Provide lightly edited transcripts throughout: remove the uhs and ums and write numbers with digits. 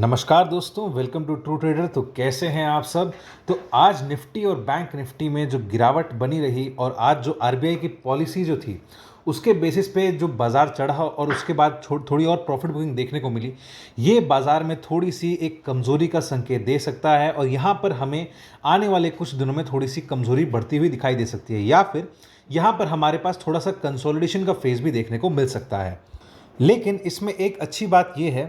नमस्कार दोस्तों, welcome to true trader. तो कैसे हैं आप सब। तो आज निफ्टी और बैंक निफ्टी में जो गिरावट बनी रही और आज जो आरबीआई की पॉलिसी जो थी उसके बेसिस पे जो बाज़ार चढ़ा और उसके बाद थोड़ी और प्रॉफिट बुकिंग देखने को मिली, ये बाज़ार में थोड़ी सी एक कमज़ोरी का संकेत दे सकता है और यहाँ पर हमें आने वाले कुछ दिनों में थोड़ी सी कमज़ोरी बढ़ती हुई दिखाई दे सकती है, या फिर यहाँ पर हमारे पास थोड़ा सा कंसोलिडेशन का फेज़ भी देखने को मिल सकता है। लेकिन इसमें एक अच्छी बात यह है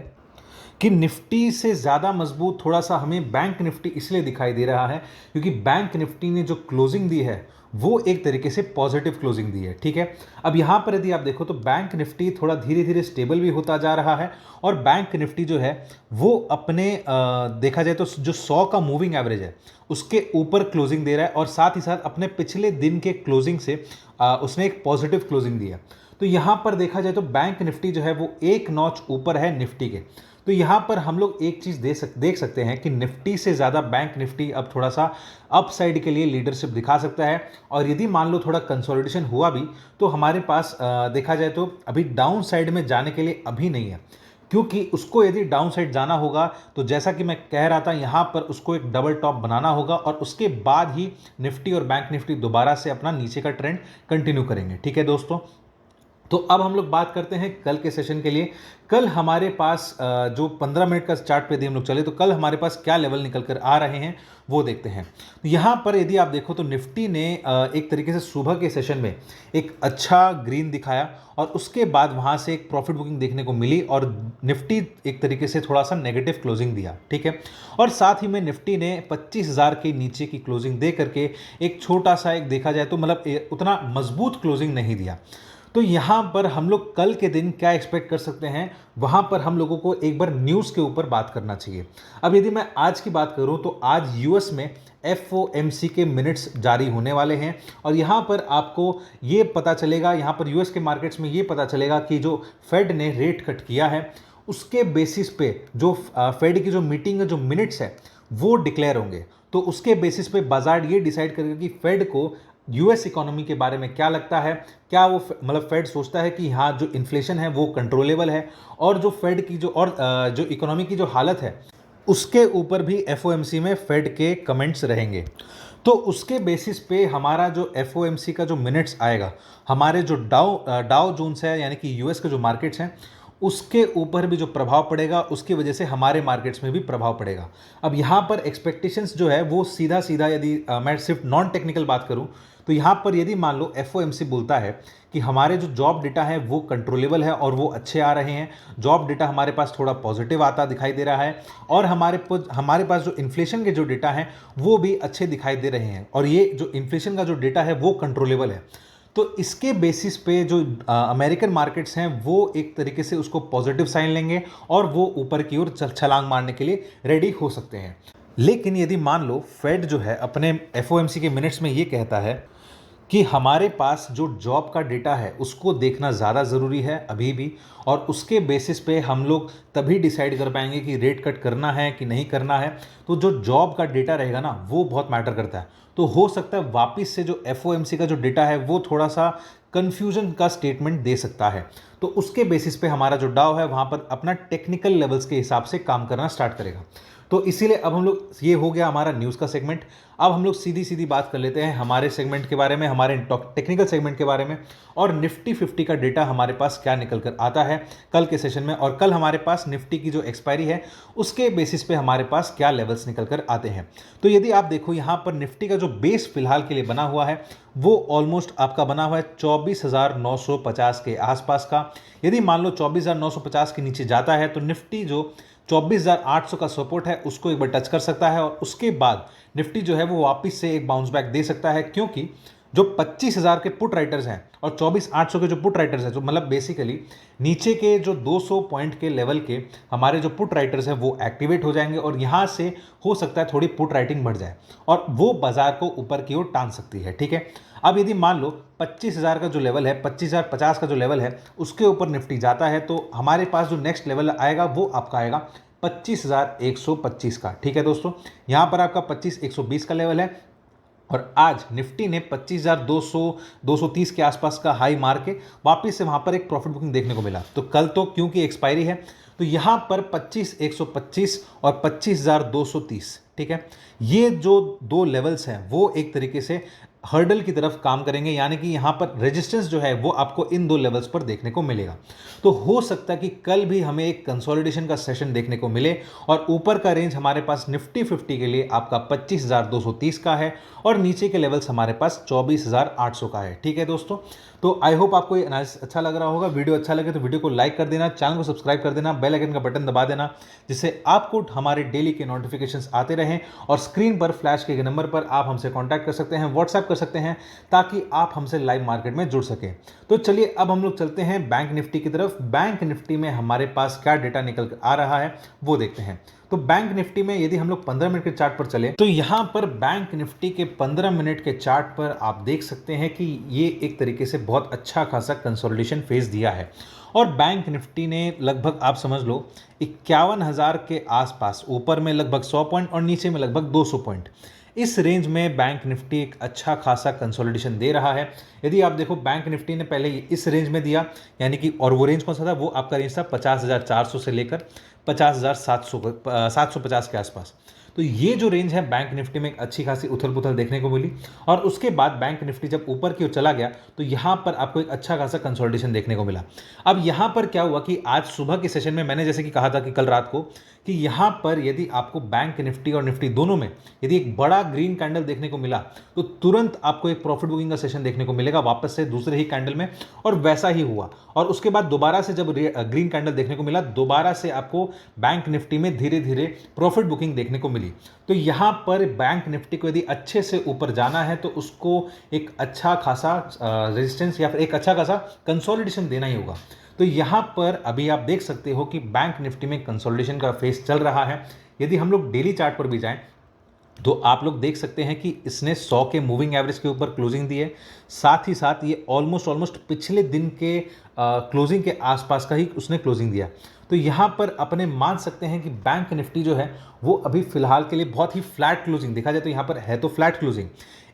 कि निफ्टी से ज़्यादा मजबूत थोड़ा सा हमें बैंक निफ्टी इसलिए दिखाई दे रहा है क्योंकि बैंक निफ्टी ने जो क्लोजिंग दी है वो एक तरीके से पॉजिटिव क्लोजिंग दी है। ठीक है, अब यहाँ पर यदि आप देखो तो बैंक निफ्टी थोड़ा धीरे धीरे स्टेबल भी होता जा रहा है और बैंक निफ्टी जो है वो अपने देखा जाए तो जो 100 का मूविंग एवरेज है उसके ऊपर क्लोजिंग दे रहा है और साथ ही साथ अपने पिछले दिन के क्लोजिंग से उसने एक पॉजिटिव क्लोजिंग दिया। तो यहाँ पर देखा जाए तो बैंक निफ्टी जो है वो एक नॉच ऊपर है निफ्टी के। तो यहाँ पर हम लोग एक चीज़ देख सकते हैं कि निफ्टी से ज़्यादा बैंक निफ्टी अब थोड़ा सा अपसाइड के लिए लीडरशिप दिखा सकता है और यदि मान लो थोड़ा कंसोलिडेशन हुआ भी तो हमारे पास देखा जाए तो अभी डाउन साइड में जाने के लिए अभी नहीं है, क्योंकि उसको यदि डाउन साइड जाना होगा तो जैसा कि मैं कह रहा था यहाँ पर उसको एक डबल टॉप बनाना होगा और उसके बाद ही निफ्टी और बैंक निफ्टी दोबारा से अपना नीचे का ट्रेंड कंटिन्यू करेंगे। ठीक है दोस्तों, तो अब हम लोग बात करते हैं कल के सेशन के लिए। कल हमारे पास जो 15 मिनट का चार्ट पे यदि हम लोग चले तो कल हमारे पास क्या लेवल निकल कर आ रहे हैं वो देखते हैं। तो यहाँ पर यदि आप देखो तो निफ्टी ने एक तरीके से सुबह के सेशन में एक अच्छा ग्रीन दिखाया और उसके बाद वहाँ से एक प्रॉफिट बुकिंग देखने को मिली और निफ्टी एक तरीके से थोड़ा सा नेगेटिव क्लोजिंग दिया। ठीक है, और साथ ही में निफ्टी ने 25,000 के नीचे की क्लोजिंग दे करके एक छोटा सा एक देखा जाए तो मतलब उतना मजबूत क्लोजिंग नहीं दिया। तो यहाँ पर हम लोग कल के दिन क्या एक्सपेक्ट कर सकते हैं, वहाँ पर हम लोगों को एक बार न्यूज़ के ऊपर बात करना चाहिए। अब यदि मैं आज की बात करूँ तो आज यूएस में एफओएमसी के मिनट्स जारी होने वाले हैं और यहाँ पर आपको ये पता चलेगा, यहाँ पर यूएस के मार्केट्स में ये पता चलेगा कि जो फेड ने रेट कट किया है उसके बेसिस पे जो फेड की जो मीटिंग है जो मिनट्स है वो डिक्लेयर होंगे। तो उसके बेसिस पे बाजार ये डिसाइड करेगा कि फेड को यूएस इकोनॉमी के बारे में क्या लगता है, क्या वो मतलब फेड सोचता है कि हाँ जो इन्फ्लेशन है वो कंट्रोलेबल है और जो फेड की जो इकोनॉमी की जो हालत है उसके ऊपर भी एफओएमसी में फेड के कमेंट्स रहेंगे। तो उसके बेसिस पे हमारा जो एफओएमसी का जो मिनट्स आएगा, हमारे जो डाउ जोन्स है यानी कि यूएस के जो मार्केट्स हैं उसके ऊपर भी जो प्रभाव पड़ेगा, उसकी वजह से हमारे मार्केट्स में भी प्रभाव पड़ेगा। अब यहाँ पर एक्सपेक्टेशंस जो है वो सीधा सीधा यदि मैं सिर्फ नॉन टेक्निकल बात करूँ तो यहाँ पर यदि मान लो एफओएमसी बोलता है कि हमारे जो जॉब डेटा है वो कंट्रोलेबल है और वो अच्छे आ रहे हैं, जॉब डेटा हमारे पास थोड़ा पॉजिटिव आता दिखाई दे रहा है और हमारे पास जो इन्फ्लेशन के जो डेटा हैं वो भी अच्छे दिखाई दे रहे हैं और ये जो इन्फ्लेशन का जो डेटा है वो कंट्रोलेबल है। तो इसके बेसिस पे जो अमेरिकन मार्केट्स हैं वो एक तरीके से उसको पॉजिटिव साइन लेंगे और वो ऊपर की ओर छलांग मारने के लिए रेडी हो सकते हैं। लेकिन यदि मान लो फेड जो है अपने एफओएमसी के मिनट्स में ये कहता है कि हमारे पास जो जॉब का डेटा है उसको देखना ज़्यादा ज़रूरी है अभी भी और उसके बेसिस पे हम लोग तभी डिसाइड कर पाएंगे कि रेट कट करना है कि नहीं करना है। तो जो जॉब का डेटा रहेगा ना वो बहुत मैटर करता है। तो हो सकता है वापस से जो एफओएमसी का जो डेटा है वो थोड़ा सा कन्फ्यूजन का स्टेटमेंट दे सकता है। तो उसके बेसिस पे हमारा जो डाउ है वहाँ पर अपना टेक्निकल लेवल्स के हिसाब से काम करना स्टार्ट करेगा। तो इसीलिए अब हम लोग, ये हो गया हमारा न्यूज़ का सेगमेंट। अब हम लोग सीधी सीधी बात कर लेते हैं हमारे सेगमेंट के बारे में, हमारे टेक्निकल सेगमेंट के बारे में और निफ्टी 50 का डेटा हमारे पास क्या निकल कर आता है कल के सेशन में और कल हमारे पास निफ्टी की जो एक्सपायरी है उसके बेसिस पे हमारे पास क्या लेवल्स निकल कर आते हैं। तो यदि आप देखो यहाँ पर निफ्टी का जो बेस फिलहाल के लिए बना हुआ है वो ऑलमोस्ट आपका बना हुआ है 24,950 के आसपास का। यदि मान लो 24,950 के नीचे जाता है तो निफ्टी जो 24,800 का सपोर्ट है उसको एक बार टच कर सकता है और उसके बाद निफ्टी जो है वो वापस से एक बाउंस बैक दे सकता है, क्योंकि जो 25,000 के पुट राइटर्स हैं और 24,800 के जो पुट राइटर्स हैं, जो मतलब बेसिकली नीचे के जो 200 पॉइंट के लेवल के हमारे जो पुट राइटर्स हैं वो एक्टिवेट हो जाएंगे और यहाँ से हो सकता है थोड़ी पुट राइटिंग बढ़ जाए और वो बाजार को ऊपर की ओर टांग सकती है। ठीक है, अब यदि मान लो 25,000 का जो लेवल है, 25,050 का जो लेवल है उसके ऊपर निफ्टी जाता है तो हमारे पास जो नेक्स्ट लेवल आएगा वो आपका आएगा 25,125 का। ठीक है दोस्तों, यहाँ पर आपका 25,120 का लेवल है और आज निफ्टी ने 25,200 230 के आसपास का हाई मार के वापस से वहां पर एक प्रॉफिट बुकिंग देखने को मिला। तो कल तो क्योंकि एक्सपायरी है तो यहां पर 25,125 और 25,230, ठीक है, ये जो दो लेवल्स हैं वो एक तरीके से हर्डल की तरफ काम करेंगे, यानी कि यहां पर रेजिस्टेंस जो है वो आपको इन दो लेवल्स पर देखने को मिलेगा। तो हो सकता है कि कल भी हमें एक कंसोलिडेशन का सेशन देखने को मिले और ऊपर का रेंज हमारे पास निफ्टी 50 के लिए आपका 25,230 का है और नीचे के लेवल्स हमारे पास 24,800 का है। ठीक है दोस्तों, तो आई होप आपको ये एनालिसिस अच्छा लग रहा होगा। वीडियो अच्छा लगे तो वीडियो को लाइक कर देना, चैनल को सब्सक्राइब कर देना, बेल आइकन का बटन दबा देना, जिससे आपको हमारे डेली के नोटिफिकेशंस आते रहें। और स्क्रीन पर फ्लैश के नंबर पर आप हमसे कांटेक्ट कर सकते हैं, व्हाट्सएप कर सकते हैं, ताकि आप हमसे लाइव मार्केट में जुड़ सकें। तो चलिए अब हम लोग चलते हैं बैंक निफ्टी की तरफ। बैंक निफ्टी में हमारे पास क्या डेटा निकल कर आ रहा है वो देखते हैं। तो बैंक निफ्टी में यदि हम लोग 15 मिनट के चार्ट पर चले तो यहां पर बैंक निफ्टी के 15 मिनट के चार्ट पर आप देख सकते हैं कि ये एक तरीके से बहुत अच्छा खासा कंसोलिडेशन फेज दिया है और बैंक निफ्टी ने लगभग आप समझ लो 51,000 के आसपास, ऊपर में लगभग 100 पॉइंट और नीचे में लगभग 200 पॉइंट, इस रेंज में बैंक निफ्टी एक अच्छा खासा कंसोलिडेशन दे रहा है। यदि आप देखो बैंक निफ्टी ने पहले इस रेंज में दिया, यानी कि, और वो रेंज कौन सा था, वो आपका रेंज था 50,400 से लेकर 50,750 के आसपास। तो ये जो रेंज है बैंक निफ्टी में एक अच्छी खासी उथल पुथल देखने को मिली और उसके बाद बैंक निफ्टी जब ऊपर की ओर चला गया तो यहां पर आपको एक अच्छा खासा कंसोलिडेशन देखने को मिला। अब यहां पर क्या हुआ कि आज सुबह के सेशन में मैंने जैसे कि कहा था कि कल रात को कि यहां पर यदि आपको बैंक निफ्टी और निफ्टी दोनों में यदि एक बड़ा ग्रीन कैंडल देखने को मिला तो तुरंत आपको एक प्रॉफिट बुकिंग का सेशन देखने को मिलेगा वापस से दूसरे ही कैंडल में, और वैसा ही हुआ। और उसके बाद दोबारा से जब ग्रीन कैंडल देखने को मिला, दोबारा से आपको बैंक निफ्टी में धीरे धीरे प्रॉफिट बुकिंग देखने को मिली। तो यहां पर बैंक निफ्टी को यदि अच्छे से ऊपर जाना है तो उसको एक अच्छा खासा रेजिस्टेंस या फिर एक अच्छा खासा कंसोलिडेशन देना ही होगा। तो यहां पर अभी आप देख सकते हो कि बैंक निफ्टी में कंसोलिडेशन का फेज चल रहा है। यदि हम लोग डेली चार्ट पर भी जाएं तो आप लोग देख सकते हैं कि इसने 100 के मूविंग एवरेज के ऊपर क्लोजिंग दी है, साथ ही साथ ये ऑलमोस्ट पिछले दिन के क्लोजिंग के आसपास का ही उसने क्लोजिंग दिया। तो यहाँ पर अपने मान सकते हैं कि बैंक निफ्टी जो है वो अभी फिलहाल के लिए बहुत ही फ्लैट क्लोजिंग, देखा जाए तो यहाँ पर है तो फ्लैट क्लोजिंग।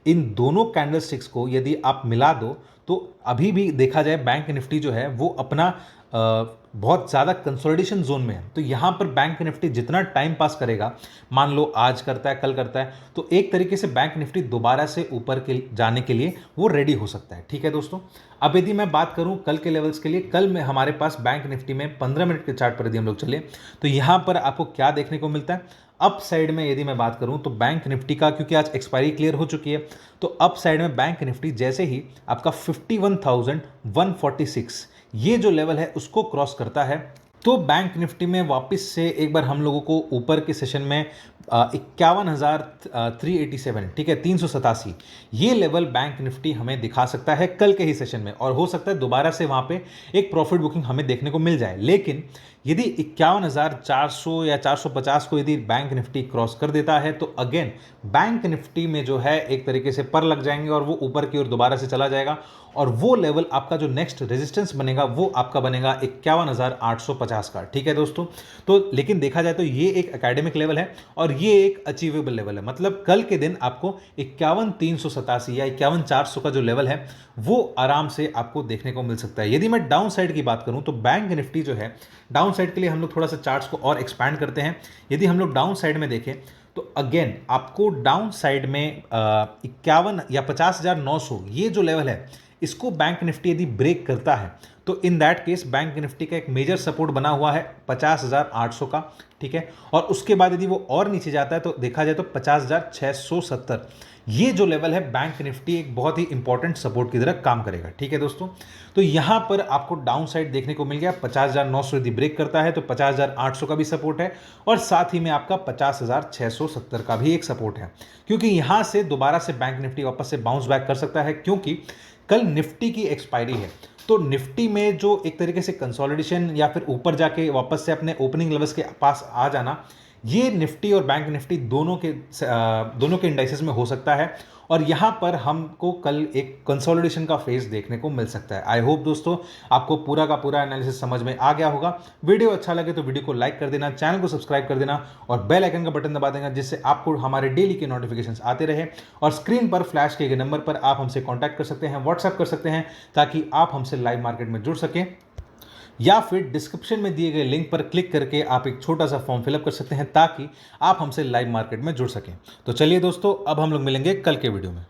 इन दोनों कैंडल स्टिक्स को यदि आप मिला दो तो अभी भी देखा जाए बैंक निफ्टी जो है वो अपना बहुत ज़्यादा कंसोलिडेशन जोन में है। तो यहाँ पर बैंक निफ्टी जितना टाइम पास करेगा, मान लो आज करता है कल करता है, तो एक तरीके से बैंक निफ्टी दोबारा से ऊपर के जाने के लिए वो रेडी हो सकता है। ठीक है दोस्तों, अब यदि मैं बात करूं कल के लेवल्स के लिए, कल में हमारे पास बैंक निफ्टी में 15 मिनट के चार्ट पर यदि हम लोग चले तो यहाँ पर आपको क्या देखने को मिलता है। अप साइड में यदि मैं बात करूं तो बैंक निफ्टी का, क्योंकि आज एक्सपायरी क्लियर हो चुकी है, तो अप साइड में बैंक निफ्टी जैसे ही आपका 51,146 ये जो लेवल है उसको क्रॉस करता है तो बैंक निफ्टी में वापस से एक बार हम लोगों को ऊपर के सेशन में 51,387, ठीक है, 387 ये लेवल बैंक निफ्टी हमें दिखा सकता है कल के ही सेशन में, और हो सकता है दोबारा से वहां पे एक प्रॉफिट बुकिंग हमें देखने को मिल जाए। लेकिन यदि 51,400 या 450 को यदि बैंक निफ्टी क्रॉस कर देता है तो अगेन बैंक निफ्टी में जो है एक तरीके से पर लग जाएंगे और वो ऊपर की ओर दोबारा से चला जाएगा, और वो लेवल आपका जो नेक्स्ट रेजिस्टेंस बनेगा वो आपका बनेगा 51,850 का। ठीक है दोस्तों, तो लेकिन देखा जाए तो ये एक एकेडमिक लेवल है और ये एक अचीवेबल लेवल है, मतलब कल के दिन आपको 51,387 या 51,400 का जो लेवल है वो आराम से आपको देखने को मिल सकता है। यदि मैं डाउन साइड की बात करूं तो बैंक निफ्टी जो है डाउन साइड के लिए हम लोग थोड़ा सा चार्ट्स को और एक्सपैंड करते हैं। यदि हम लोग डाउन साइड में देखें तो अगेन आपको डाउन साइड में 51 या 50,900 ये जो लेवल है इसको बैंक निफ्टी यदि ब्रेक करता है तो in that case bank Nifty का एक मेजर सपोर्ट बना हुआ है 50,800 का। ठीक है, और उसके बाद यदि वो और नीचे जाता है तो देखा जाए तो 50,670 ये जो लेवल है बैंक निफ्टी एक बहुत ही इंपॉर्टेंट सपोर्ट की तरह काम करेगा। ठीक है दोस्तों, तो यहां पर आपको डाउन साइड देखने को मिल गया, 50,900 यदि ब्रेक करता है तो 50,800 का भी सपोर्ट है और साथ ही में आपका 50,670 का भी एक सपोर्ट है, क्योंकि यहां से दोबारा से बैंक निफ्टी वापस से बाउंस बैक कर सकता है, क्योंकि कल निफ्टी की एक्सपायरी है। तो निफ्टी में जो एक तरीके से कंसोलिडेशन या फिर ऊपर जाके वापस से अपने ओपनिंग लेवल्स के पास आ जाना, ये निफ्टी और बैंक निफ्टी दोनों के इंडाइसेस में हो सकता है और यहाँ पर हमको कल एक कंसोलिडेशन का फेज देखने को मिल सकता है। आई होप दोस्तों आपको पूरा का पूरा एनालिसिस समझ में आ गया होगा। वीडियो अच्छा लगे तो वीडियो को लाइक कर देना, चैनल को सब्सक्राइब कर देना और बेल आइकन का बटन दबा देना, जिससे आपको हमारे डेली के नोटिफिकेशंस आते रहे। और स्क्रीन पर फ्लैश किए गए नंबर पर आप हमसे कॉन्टैक्ट कर सकते हैं, व्हाट्सएप कर सकते हैं, ताकि आप हमसे लाइव मार्केट में जुड़ सकें, या फिर डिस्क्रिप्शन में दिए गए लिंक पर क्लिक करके आप एक छोटा सा फॉर्म फिलअप कर सकते हैं ताकि आप हमसे लाइव मार्केट में जुड़ सकें। तो चलिए दोस्तों, अब हम लोग मिलेंगे कल के वीडियो में।